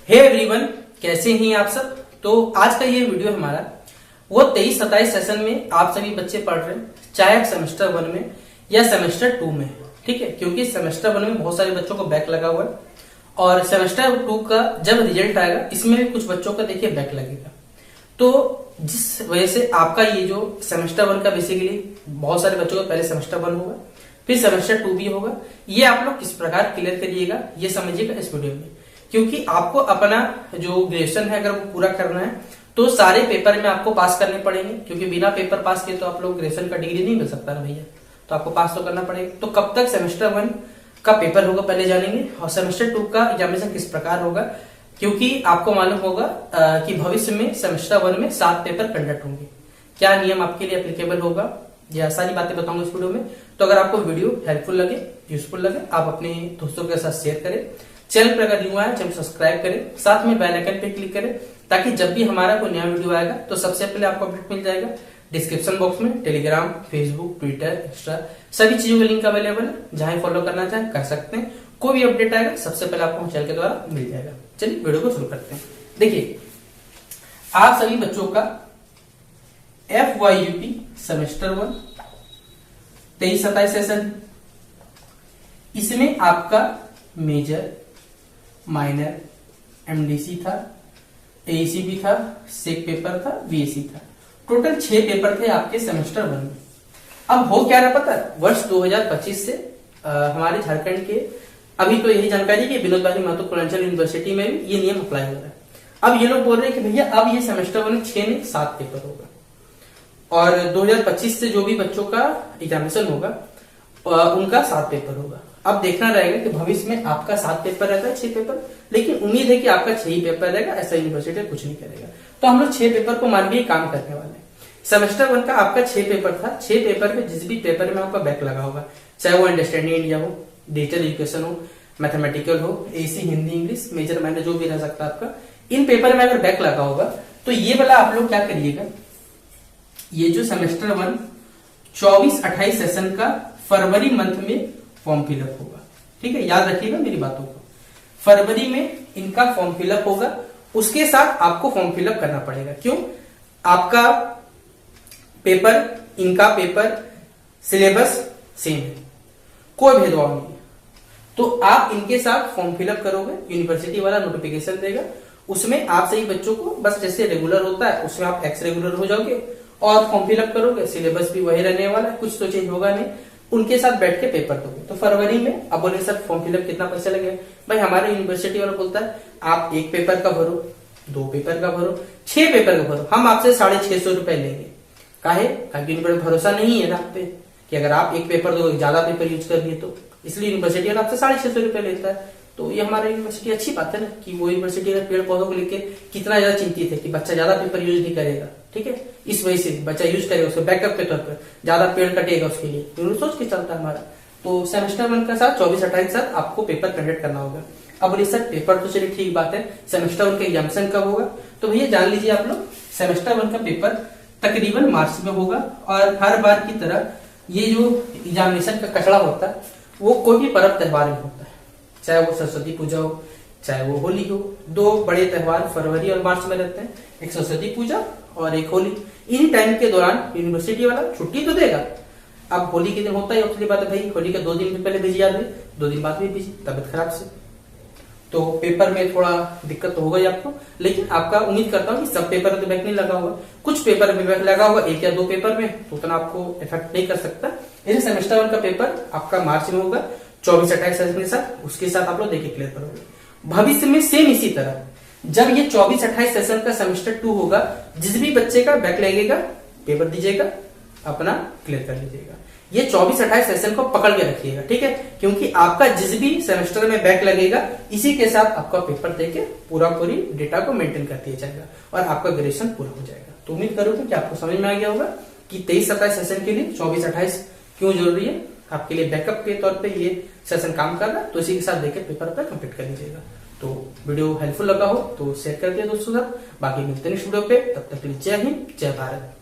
Hey everyone, कैसे हैं आप सब। तो आज का ये वीडियो हमारा वो 23-27 सेशन में आप सभी बच्चे पढ़ रहे हैं, चाहे आप सेमेस्टर 1 में या सेमेस्टर 2 में, ठीक है। क्योंकि सेमेस्टर 1 में बहुत सारे बच्चों को बैक लगा हुआ है और सेमेस्टर 2 का जब रिजल्ट आएगा इसमें भी कुछ बच्चों का देखिए बैक लगेगा। तो जिस वजह से आपका ये जो सेमेस्टर 1 का बेसिकली बहुत सारे बच्चों का पहले सेमेस्टर 1 होगा, फिर सेमेस्टर 2 भी होगा। ये आप लोग किस प्रकार क्लियर करिएगा ये समझिएगा इस वीडियो में। क्योंकि आपको अपना जो ग्रेजुएशन है अगर वो पूरा करना है तो सारे पेपर में आपको पास करने पड़ेंगे, क्योंकि बिना पेपर पास किए तो आप लोग ग्रेजुएशन का डिग्री नहीं मिल सकता ना भैया, तो आपको पास तो करना पड़ेगा। तो कब तक सेमेस्टर 1 का पेपर होगा पहले जानेंगे, और सेमेस्टर 2 का एग्जामिनेशन किस प्रकार होगा। क्योंकि आपको मालूम होगा कि भविष्य में सेमेस्टर 1 में 7 पेपर कंडक्ट होंगे, क्या नियम आपके लिए एप्लीकेबल होगा, यह सारी बातें बताऊंगा इस वीडियो में। तो अगर आपको वीडियो हेल्पफुल लगे, यूजफुल लगे, आप अपने दोस्तों के साथ शेयर करें। चैनल पर अगर न्यू आए चैनल सब्सक्राइब करें, साथ में बेल आइकन पे क्लिक करें, ताकि जब भी हमारा कोई नया वीडियो आएगा तो सबसे पहले आपको अपडेट मिल जाएगा। डिस्क्रिप्शन बॉक्स में टेलीग्राम, फेसबुक, ट्विटर, इंस्टा सभी चीजों का लिंक अवेलेबल है, जहां फॉलो करना चाहें कर सकते हैं। कोई भी अपडेट आएगा सबसे पहले आपको चैनल के द्वारा मिल जाएगा। चलिए वीडियो को शुरू करते हैं। देखिए आप सभी बच्चों का FYUP सेमेस्टर 1 23-27 सेशन, इसमें आपका मेजर, माइनर, MDC था, AEC भी था, सेक पेपर था, VAC था। टोटल 6 पेपर थे आपके सेमेस्टर 1 में। अब हो क्या रहा पता है, वर्ष 2025 से हमारे झारखंड के अभी तो यही जानकारी कि विनोद भाई महतो पूर्वांचल यूनिवर्सिटी में भी ये नियम अप्लाई हो रहा है। अब ये लोग बोल रहे हैं कि भैया अब ये सेमेस्टर 1 में 6 में 7 पेपर होगा, और 2025 से जो भी बच्चों का एग्जामिनेशन होगा उनका 7 पेपर होगा। अब देखना रहेगा कि भविष्य में आपका 7 पेपर रहता है, 6 पेपर, लेकिन उम्मीद है कि आपका 6 ही पेपर रहेगा, ऐसा यूनिवर्सिटी कुछ नहीं करेगा। तो हम लोग 6 पेपर को मान के काम करने वाले हैं। सेमेस्टर 1 का आपका 6 पेपर था, 6 पेपर में जिस भी पेपर में आपका बैक लगा होगा, चाहे वो अंडरस्टैंडिंग इंडिया हो, डिजिटल एजुकेशन हो, मैथमेटिकल हो, AC Hindi English, major minor जो भी रह सकता है आपका, इन पेपर में अगर बैक लगा होगा तो ये वाला आप लोग क्या करिएगा, ये जो सेमेस्टर 1 24-28 सेशन का फरवरी मंथ में फॉर्म फिलअप होगा, ठीक है। याद रखिएगा मेरी बातों को, फरवरी में इनका फॉर्म फिलअप होगा, उसके साथ आपको फॉर्म फिलअप करना पड़ेगा। क्यों? आपका पेपर, इनका पेपर, सिलेबस सेम है, कोई भेदभाव नहीं है। तो आप इनके साथ फॉर्म फिलअप करोगे, यूनिवर्सिटी वाला नोटिफिकेशन देगा, उसमें आप सही बच्चों को बस जैसे रेगुलर होता है उसमें आप एक्स रेगुलर हो जाओगे और फॉर्म फिलअप करोगे। सिलेबस भी वही रहने वाला है, कुछ तो चेंज होगा नहीं। उनके साथ बैठ के पेपर दोगे। तो फरवरी में अब बोले सर फॉर्म फिलअप कितना पैसा लगेगा, भाई हमारे यूनिवर्सिटी वाला बोलता है आप 1 पेपर का भरो, 2 पेपर का भरो, 6 पेपर का भरो, हम आपसे 650 रुपए लेंगे। काहे? क्योंकि इन पर भरोसा नहीं है ना आप पे कि अगर आप 1 पेपर दो, ज्यादा पेपर यूज कर लिए तो, इसलिए यूनिवर्सिटी वाला आपसे 650 रुपए लेता है। तो ये हमारा यूनिवर्सिटी अच्छी बात है ना, कि वो यूनिवर्सिटी का पेड़ पौधों को लेके कितना ज्यादा चिंतित है कि बच्चा ज्यादा पेपर यूज नहीं करेगा, ठीक है। इस वजह से बच्चा यूज करेगा, उसको बैकअप के तौर पर ज्यादा पेड़ कटेगा उसके लिए, तो सोच के चलता है हमारा। तो सेमेस्टर 1 का साथ 24-28 साथ आपको पेपर कंडक्ट करना होगा। अब बोलिए सर पेपर तो चलिए ठीक बात है, सेमेस्टर 1 का एग्जामिनेशन कब होगा, तो भैया जान लीजिए आप लोग सेमेस्टर 1 का पेपर तकरीबन मार्च में होगा। और हर बार की तरह ये जो एग्जामिनेशन का कचड़ा होता है वो कोई भी पर्व त्योहार में होता है, चाहे वो सरस्वती पूजा हो, चाहे वो होली हो। 2 बड़े त्योहार फरवरी और मार्च में रहते हैं, एक सरस्वती पूजा और एक होली। इन्हीं टाइम के दौरान यूनिवर्सिटी वाला छुट्टी तो देगा। अब होली के दिन होता है उसके बाद भाई होली का 2 दिन पहले बिजी आ गई, 2 दिन बाद भी बिजी, तबियत खराब से, तो पेपर में थोड़ा दिक्कत तो होगा ही आपको। लेकिन आपका उम्मीद करता हूँ कि सब पेपर में तो बैक नहीं लगा होगा, कुछ पेपर में बैक लगा होगा, 1 या 2 पेपर में, तो उतना आपको इफेक्ट नहीं कर सकता। इस सेमेस्टर 1 का पेपर आपका मार्च में होगा 24-28 सेशन के साथ, उसके साथ आप लोग देखिए क्लियर करोगे। भविष्य में सेम इसी तरह जब ये 24-28 सेशन का सेमेस्टर 2 होगा, जिस भी बच्चे का बैक लगेगा पेपर दीजिएगा, अपना क्लियर कर लीजिएगा। ये 24-28 सेशन को पकड़ के रखिएगा, ठीक है। क्योंकि आपका जिस भी सेमेस्टर में बैक लगेगा इसी के साथ आपका पेपर देके पूरी डेटा को मेंटेन कर दिया जाएगा और आपका ग्रेजुएशन पूरा हो जाएगा। तो उम्मीद करूंगा कि आपको समझ में आ गया होगा कि 23-27 सेशन के लिए 24-28 क्यों जरूरी है। आपके लिए बैकअप के तौर पे ये सेशन काम कर रहा है, तो इसी के साथ देकर पेपर पर कंप्लीट कर लीजिएगा। तो वीडियो हेल्पफुल लगा हो तो शेयर कर दिया दोस्तों साथ। बाकी मिलते हैं नेक्स्ट वीडियो पे, तब तक के लिए जय हिंद, जय भारत।